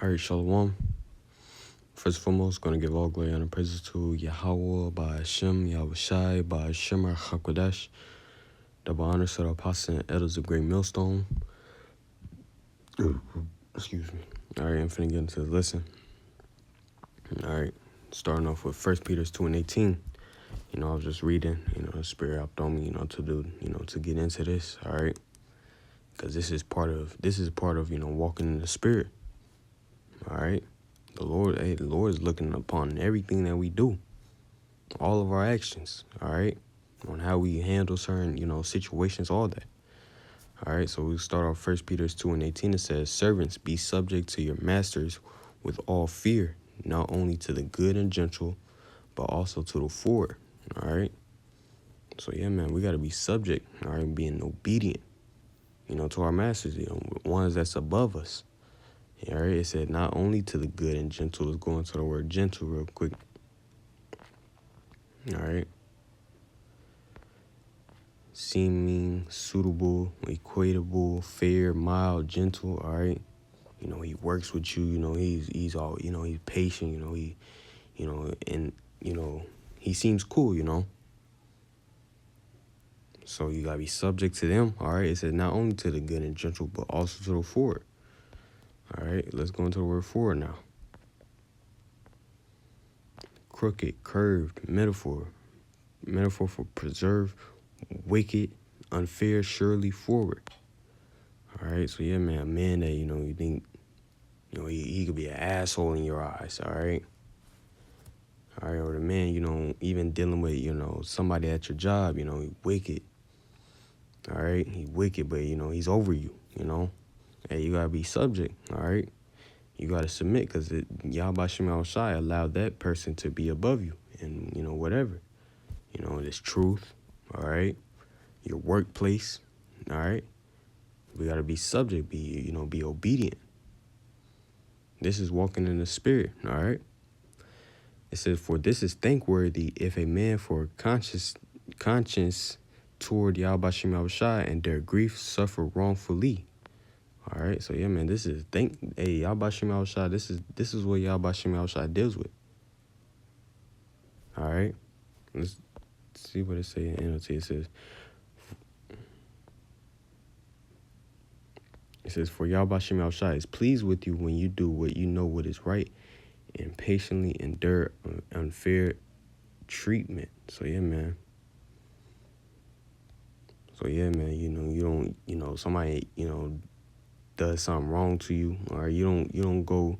All right, Shalom. First and foremost, going to give all glory and praises to Yahweh, by Hashem, Yahawashi, by Hashem, HaKodesh. Double honors to the apostles and elders of Great Millstone. Excuse me. All right, I'm finna get into the lesson. All right, starting off with 1 Peter 2:18. I was just reading, the Spirit helped on me, to get into this, all right? Because this is part of, walking in the Spirit, all right? The Lord is looking upon everything that we do, all of our actions, all right? On how we handle certain, situations, all that. All right, so we start off 1 Peter 2:18. It says, servants, be subject to your masters with all fear, not only to the good and gentle, but also to the forward. All right. So, yeah, man, we got to be subject, all right, being obedient, to our masters, ones that's above us. All right. It said not only to the good and gentle. Let's go into the word gentle real quick. All right. Seeming, suitable, equatable, fair, mild, gentle. All right. He works with you. He's all, he's patient, he seems cool, So you got to be subject to them, all right? It says not only to the good and gentle, but also to the forward. All right, let's go into the word forward now. Crooked, curved, metaphor for preserve, wicked, unfair, surely, forward. All right, so yeah, man, a man that, you think, he could be an asshole in your eyes, all right? All right, or the man, even dealing with, somebody at your job, he wicked. All right, he wicked, but, he's over you, Hey, you got to be subject, all right? You got to submit because Yahawashi allowed that person to be above you and, whatever. This truth, all right? Your workplace, all right? We got to be subject, be obedient. This is walking in the Spirit, all right? It says, for this is thankworthy if a man for conscience toward Yahawashi and their grief suffer wrongfully. All right, so yeah, man, this is Yahawashi. This is what Yahawashi deals with. All right, let's see what it says in NLT. It says, for Yahawashi is pleased with you when you do what you know what is right, and patiently endure unfair treatment. So yeah, man. You don't, somebody, does something wrong to you, or you don't go,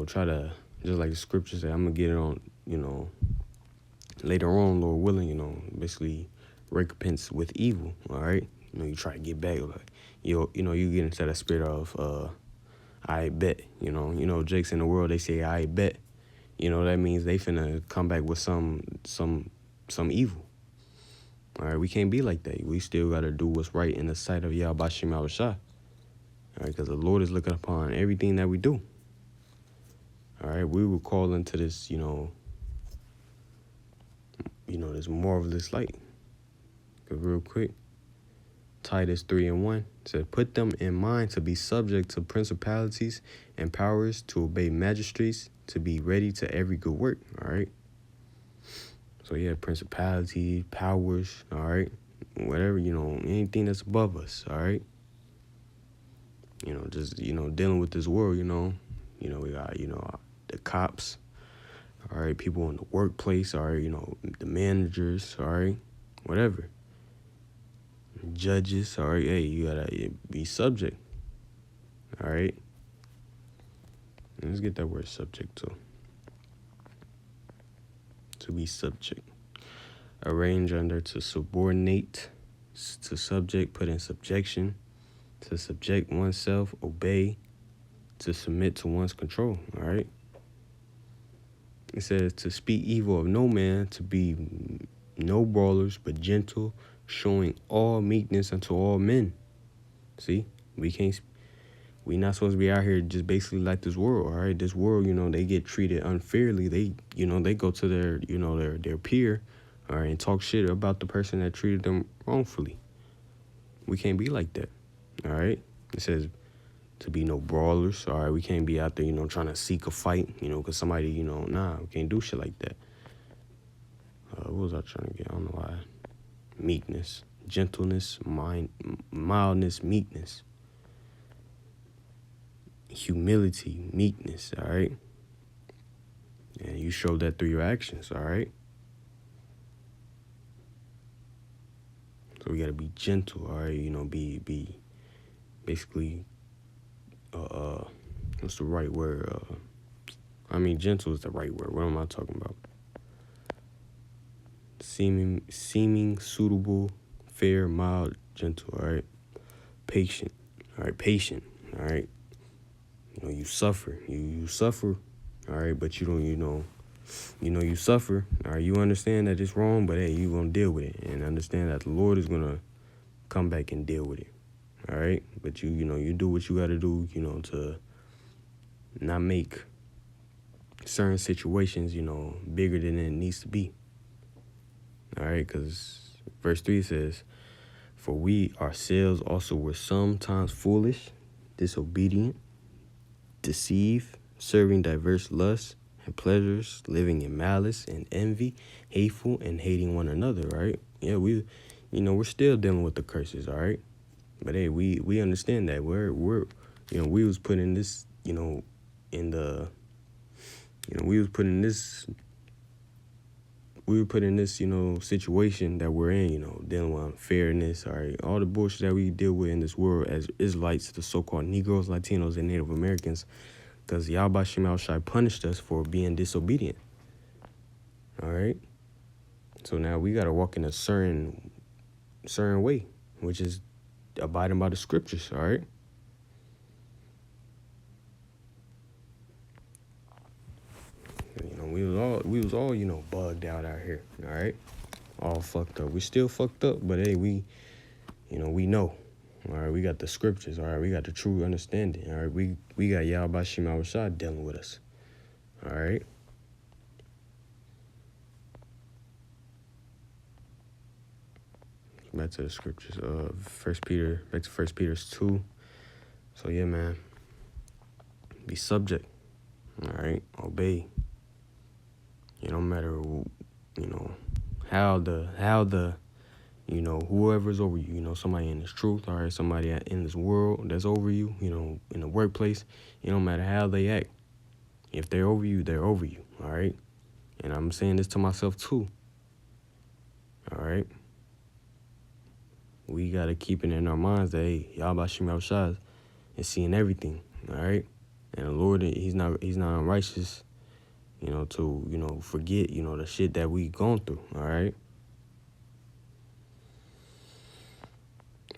try to, just like the scripture say, I'm gonna get it on, later on, Lord willing, basically recompense with evil. All right, you try to get back, like you get into that spirit of I bet, Jakes in the world, they say I bet, that means they finna come back with some evil. All right, we can't be like that. We still got to do what's right in the sight of Yahawashi. All right, because the Lord is looking upon everything that we do. All right, we will call into this, this marvelous light. Because real quick, Titus 3:1 said, put them in mind to be subject to principalities and powers, to obey magistrates, to be ready to every good work. All right. So, yeah, principalities, powers, all right, whatever, anything that's above us, all right. Just, dealing with this world, we got, the cops, all right, people in the workplace, all right, the managers, all right, whatever. Judges, all right, hey, you got to be subject, all right. Let's get that word subject too. To be subject. Arrange under, to subordinate, to subject, put in subjection, to subject oneself, obey, to submit to one's control, all right? It says to speak evil of no man, to be no brawlers, but gentle, showing all meekness unto all men. See, we not supposed to be out here just basically like this world, all right? This world, they get treated unfairly. They, they go to their peer, all right, and talk shit about the person that treated them wrongfully. We can't be like that, all right? It says, to be no brawlers. All right, we can't be out there, trying to seek a fight, because somebody, nah, we can't do shit like that. What was I trying to get? I don't know why. Meekness, gentleness, mildness, meekness, humility, meekness. All right, and you show that through your actions. All right. So we gotta be gentle. All right, be basically. What's the right word? Gentle is the right word. What am I talking about? Seeming suitable, fair, mild, gentle. All right, patient. All right, patient. All right, you suffer. You suffer. All right, but you don't. You suffer. All right, you understand that it's wrong, but hey, you gonna deal with it and understand that the Lord is gonna come back and deal with it. All right, but you do what you gotta do. To not make certain situations, bigger than it needs to be. All right, because verse 3 says, "For we ourselves also were sometimes foolish, disobedient, deceived, serving diverse lusts and pleasures, living in malice and envy, hateful and hating one another." Right? Yeah, we're still dealing with the curses. All right, but hey, we understand that we're we was put in this, in the, we were put in this, situation that we're in, dealing with unfairness, all right, all the bullshit that we deal with in this world as Israelites, the so-called Negroes, Latinos, and Native Americans, because Yahawashi punished us for being disobedient, all right? So now we got to walk in a certain way, which is abiding by the scriptures, all right? We was all, bugged out here, all right? All fucked up. We still fucked up, but hey, we know. All right, we got the scriptures. All right, we got the true understanding. All right, we got Yahawashi dealing with us. All right. Back to the scriptures. Back to 1 Peter 2. So yeah, man. Be subject. All right, obey. It don't matter, how the whoever's over you, somebody in this truth, all right, somebody in this world that's over you, in the workplace, it don't matter how they act. If they're over you, they're over you, all right? And I'm saying this to myself too, all right? We got to keep it in our minds that, hey, Yahawashi is seeing everything, all right? And the Lord, he's not unrighteous, to, forget, the shit that we gone through, all right?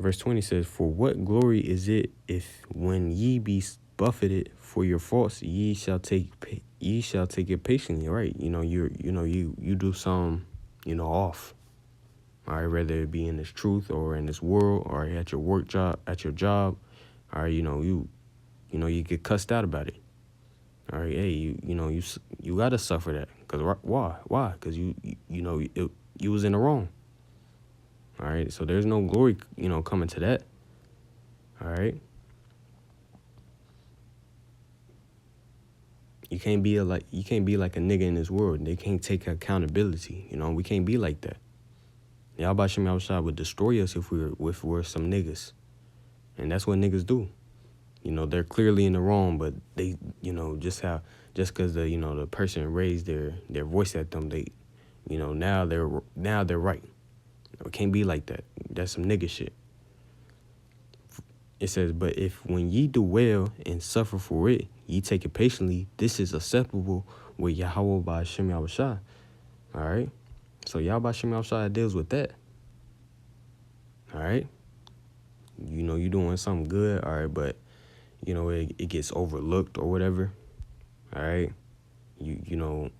Verse 20 says, "For what glory is it if when ye be buffeted for your faults, ye shall take it patiently?" Right? You do some, off. All right, whether it be in this truth or in this world or at your job, all right, you get cussed out about it. All right, hey, you gotta suffer that, cause why? Cause you was in the wrong. All right, so there's no glory, coming to that. All right. You can't be like a nigga in this world. They can't take accountability. We can't be like that. Yahawashi would destroy us if we're some niggas. And that's what niggas do. They're clearly in the wrong, but they, just because the person raised their voice at them, they, now they're right. It can't be like that. That's some nigga shit. It says, "But if when ye do well and suffer for it, ye take it patiently, this is acceptable with Yahweh by Hashem Yahawashi." All right? So Yahawashi deals with that. All right? You doing something good, all right, but, it gets overlooked or whatever. All right? You know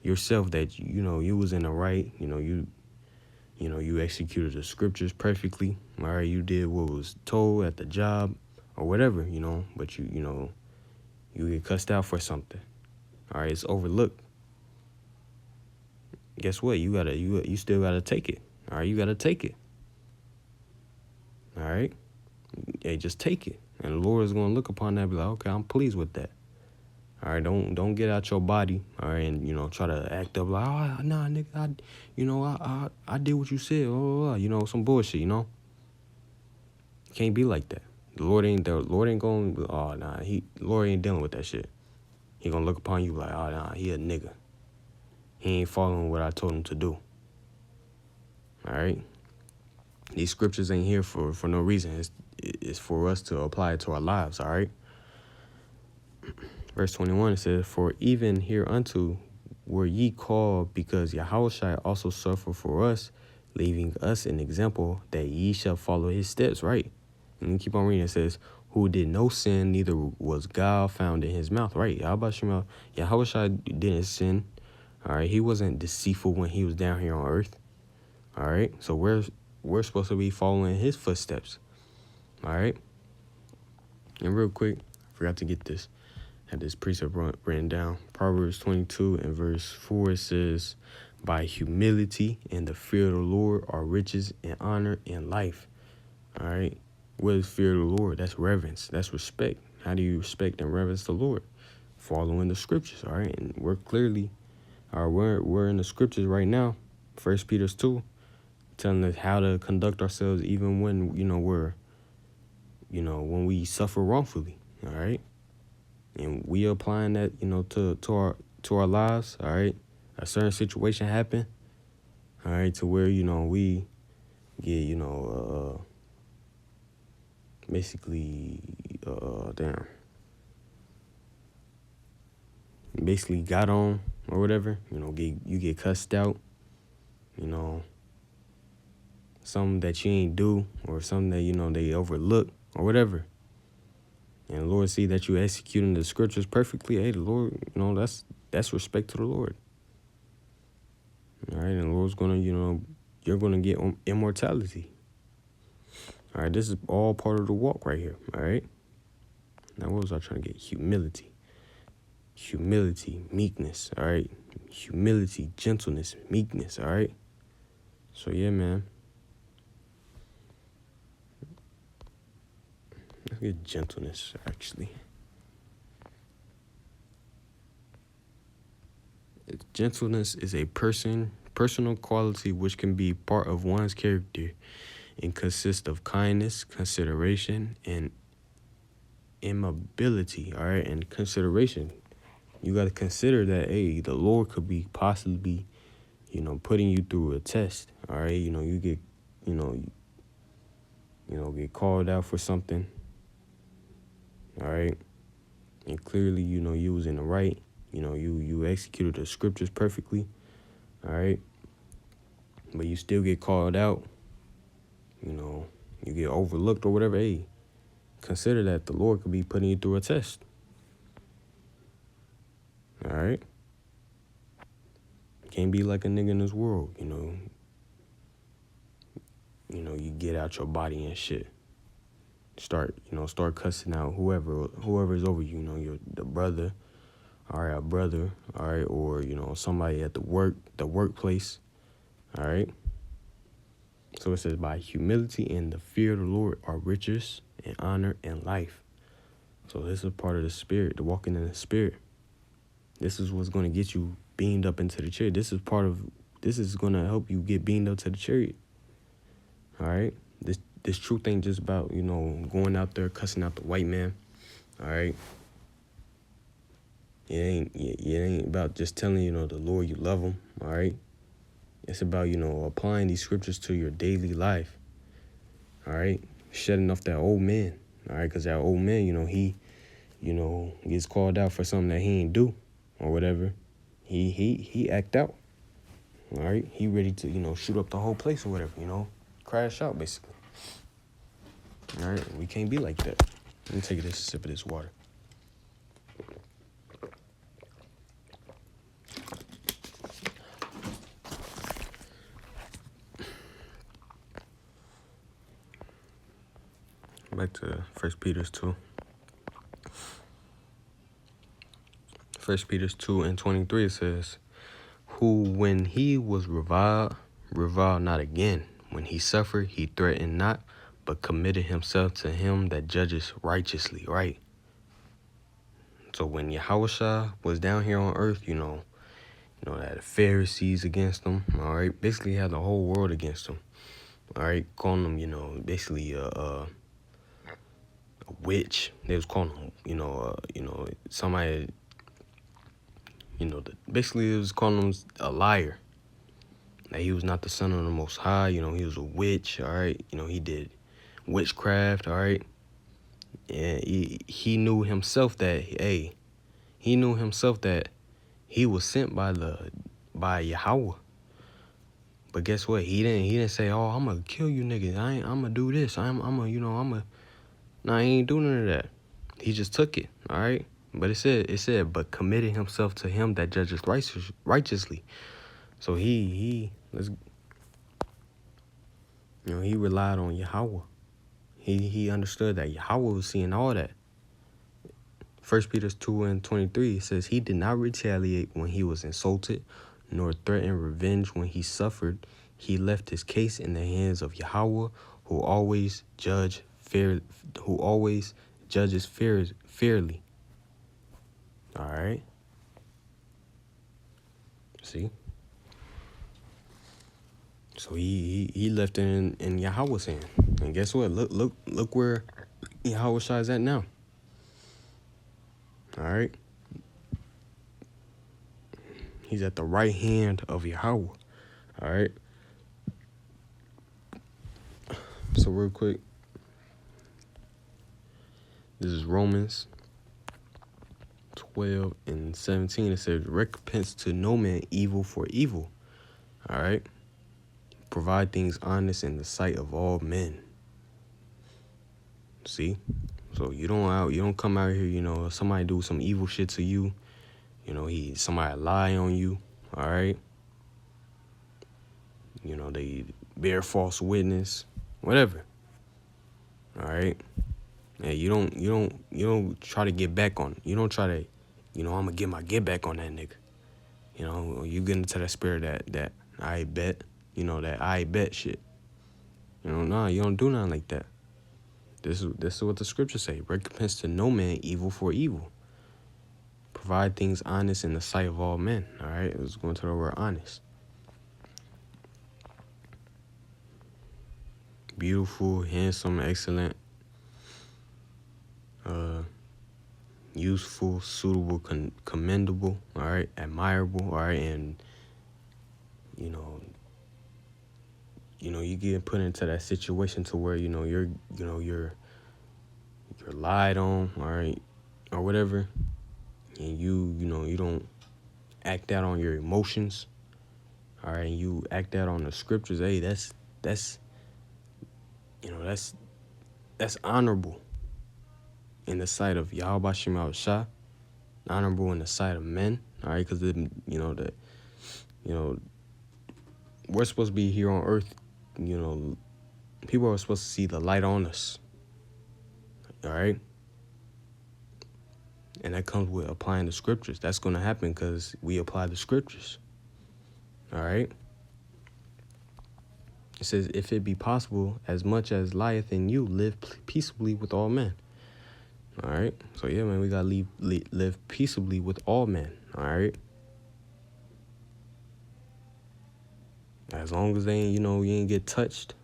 yourself that, you was in the right, you executed the scriptures perfectly. All right, you did what was told at the job or whatever, but you get cussed out for something. All right, it's overlooked. Guess what? You still gotta take it. All right, you gotta take it. All right, hey, just take it. And the Lord is going to look upon that and be like, okay, I'm pleased with that. All right, don't get out your body, all right, and, try to act up like, oh, nah, nigga, I did what you said, some bullshit, Can't be like that. The Lord ain't going, the Lord ain't dealing with that shit. He going to look upon you like, oh, nah, he a nigga. He ain't following what I told him to do. All right? These scriptures ain't here for no reason. It's for us to apply it to our lives, all right? Verse 21, it says, for even hereunto were ye called, because Yahawashi also suffered for us, leaving us an example that ye shall follow his steps, right? And we keep on reading. It says, who did no sin, neither was guile found in his mouth, right? Yahawashi didn't sin, all right? He wasn't deceitful when he was down here on earth, all right? So we're supposed to be following his footsteps, all right? And real quick, I forgot to get this. Had this precept written down. Proverbs 22 and verse 4 says, by humility and the fear of the Lord are riches and honor and life. All right. What is fear of the Lord? That's reverence. That's respect. How do you respect and reverence the Lord? Following the scriptures. All right. And we're in the scriptures right now. 1 Peter 2, telling us how to conduct ourselves even when, when we suffer wrongfully. All right. And we applying that, to our lives, all right? A certain situation happen, all right, to where, we get, basically got on or whatever, you get cussed out, something that you ain't do or something that, they overlook or whatever. And the Lord see that you executing the scriptures perfectly. Hey, the Lord, that's respect to the Lord. All right, and the Lord's gonna, you're gonna get immortality. All right, this is all part of the walk right here. All right. Now, what was I trying to get? Humility, meekness. All right, humility, gentleness, meekness. All right. So yeah, man. Let's get gentleness, actually. Gentleness is a personal quality which can be part of one's character and consists of kindness, consideration, and immobility. All right, and consideration. You got to consider that, hey, the Lord could be possibly, putting you through a test. All right, you get, get called out for something. All right. And clearly, you was in the right. You executed the scriptures perfectly. All right. But you still get called out. You get overlooked or whatever. Hey, consider that the Lord could be putting you through a test. All right. Can't be like a nigga in this world, you get out your body and shit. Start cussing out whoever's over you, the brother, all right, a brother, all right, or, somebody at the workplace, all right. So it says, by humility and the fear of the Lord are riches and honor and life. So this is part of the spirit, the walking in the spirit. This is what's going to get you beamed up into the chariot. This is going to help you get beamed up to the chariot. All right. This truth ain't just about, going out there cussing out the white man. All right. It ain't about just telling, the Lord you love him. All right. It's about, applying these scriptures to your daily life. All right. Shedding off that old man. All right. Because that old man, he, gets called out for something that he ain't do or whatever. He act out. All right. He ready to, shoot up the whole place or whatever, crash out basically. All right, we can't be like that. Let me take this sip of this water. Back to 1 Peter 2. 1 Peter 2 and 23, it says, who when he was reviled not again. When he suffered, he threatened not, but committed himself to him that judges righteously, right? So when Yahawashi was down here on earth, that the Pharisees against him, all right? Basically had the whole world against him, all right? Calling him, basically a witch. They was calling him, somebody, basically it was calling him a liar. That he was not the son of the Most High, he was a witch, all right? He did witchcraft, all right? And he knew himself that, he was sent by Yahweh. But guess what? He didn't say, "Oh, I'm gonna kill you niggas. I'm gonna do this. Nah, he ain't doing none of that. He just took it, all right? But it said, but committed himself to him that judges righteously. So he relied on Yahweh. He understood that Yahweh was seeing all that. 1 Peter 2:23 says, he did not retaliate when he was insulted, nor threaten revenge when he suffered. He left his case in the hands of Yahweh, who always judges fairly. All right. See? So he left it in Yahweh's hand. And guess what? Look where Yahawashi is at now. All right. He's at the right hand of Yahweh. All right. So real quick, this is Romans 12:17. It says, recompense to no man evil for evil. All right. Provide things honest in the sight of all men. See? So you don't come out here, somebody do some evil shit to you. Somebody lie on you. All right. They bear false witness, whatever. All right. Yeah, you don't try to get back on. You don't try to, I'm gonna get my get back on that nigga. You get into that spirit that I bet, that I bet shit. Nah, you don't do nothing like that. This is what the scriptures say. Recompense to no man evil for evil. Provide things honest in the sight of all men. All right, let's go into the word honest. Beautiful, handsome, excellent, useful, suitable, commendable, all right, admirable, all right, and you get put into that situation to where you're lied on, all right, or whatever, and you don't act out on your emotions, all right, and you act out on the scriptures. Hey, that's honorable in the sight of Yahawashi, honorable in the sight of men, all right, because we're supposed to be here on earth, people are supposed to see the light on us, all right, and that comes with applying the scriptures. That's going to happen because we apply the scriptures, all right. It says, if it be possible, as much as lieth in you, live peaceably with all men. All right. So, yeah, man, we got to live peaceably with all men. All right. As long as they ain't, you ain't get touched.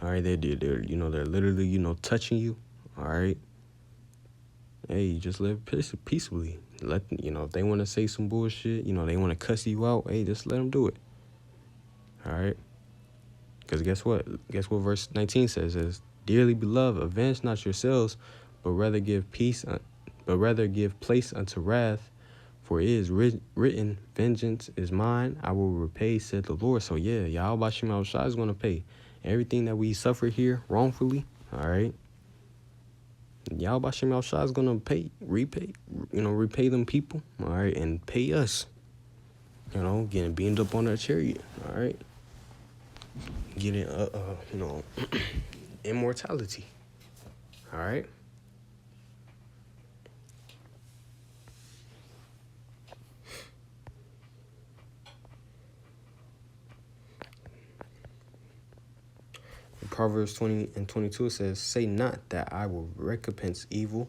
All right. They're literally, touching you. All right. Hey, you just live peaceably. If they want to say some bullshit, they want to cuss you out. Hey, just let them do it. All right. Because guess what? Verse 19 says is, dearly beloved, avenge not yourselves, but rather give place unto wrath, for it is written, vengeance is mine, I will repay, said the Lord. So yeah, Yahawashi is going to pay everything that we suffer here wrongfully. All right. Yahawashi is going to repay them people. All right. And pay us, getting beamed up on that chariot. All right. Getting immortality. All right. Proverbs 20:22 says, "Say not that I will recompense evil.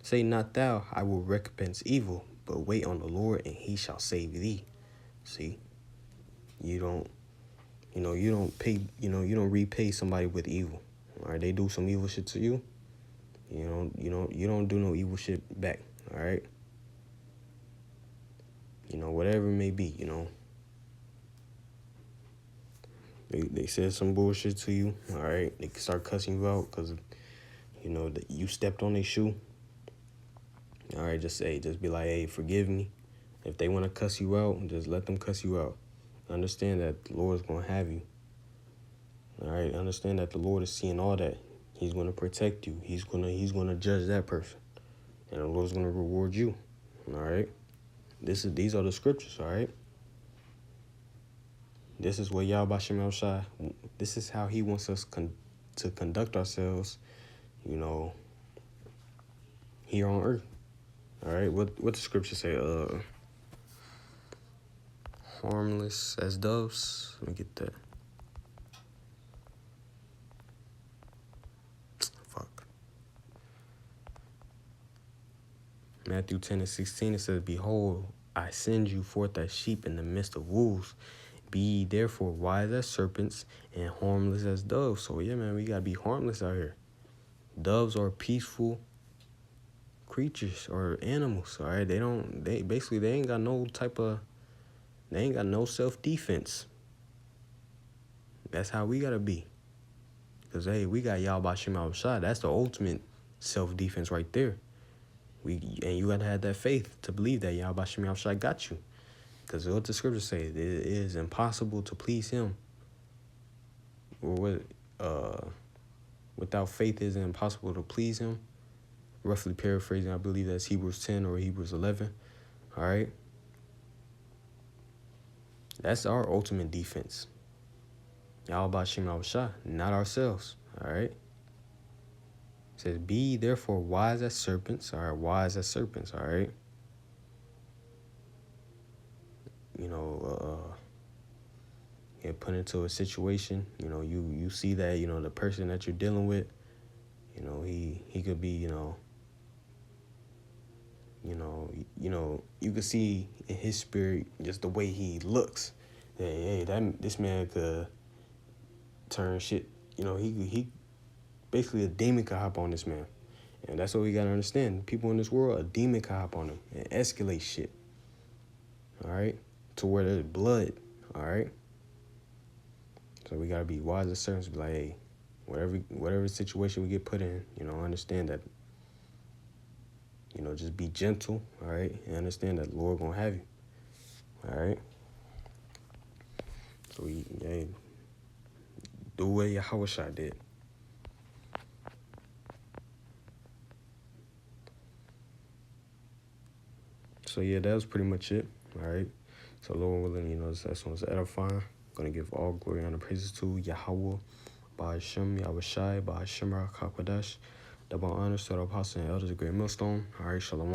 Say not thou, I will recompense evil, but wait on the Lord, and he shall save thee." See, you don't, you don't pay, you don't repay somebody with evil. All right, they do some evil shit to you. You don't do no evil shit back. All right. Whatever it may be. They said some bullshit to you. All right, they start cussing you out because that you stepped on their shoe. All right, just be like, hey, forgive me. If they want to cuss you out, just let them cuss you out. Understand that the Lord is going to have you. All right, understand that the Lord is seeing all that. He's going to protect you. He's going to judge that person. And the Lord's going to reward you. All right? These are the scriptures, all right? This is what Yahawashi, this is how he wants us to conduct ourselves, here on earth. All right? What the scripture say? Harmless as doves. Let me get that. Fuck. Matthew 10:16, it says, "Behold, I send you forth as sheep in the midst of wolves. Be ye therefore wise as serpents and harmless as doves." So yeah, man, we gotta be harmless out here. Doves are peaceful creatures or animals. All right, they ain't got no self-defense. That's how we gotta be. Because hey, we got Yahawashi. That's the ultimate self-defense right there. And you gotta have that faith to believe that Yahawashi got you. Because what the scriptures say, it is impossible to please him. Or without faith, it is impossible to please him. Roughly paraphrasing, I believe that's Hebrews 10 or Hebrews 11. All right. That's our ultimate defense. Yahawashi, not ourselves. All right. It says, "Be therefore wise as serpents." All right, wise as serpents. All right. Get put into a situation. You see that the person that you're dealing with. He could be. You could see in his spirit just the way he looks. Hey, this man could turn shit. He basically a demon could hop on this man, and that's what we gotta understand. People in this world, a demon could hop on him and escalate shit. All right, to where there's blood. All right, so we gotta be wise as servants. Be like, hey, whatever situation we get put in, understand that. Just be gentle, all right? And understand that the Lord gonna have you, all right? So do what Yahawashi did. So yeah, that was pretty much it, all right? So Lord willing, that's one's edifying. Gonna give all glory and praises to Yahweh, Ba'ashem, Yahawashi, Ba'ashem, Rakakwadash. Double honors to the apostles and elders of Great Millstone. All right, shalom.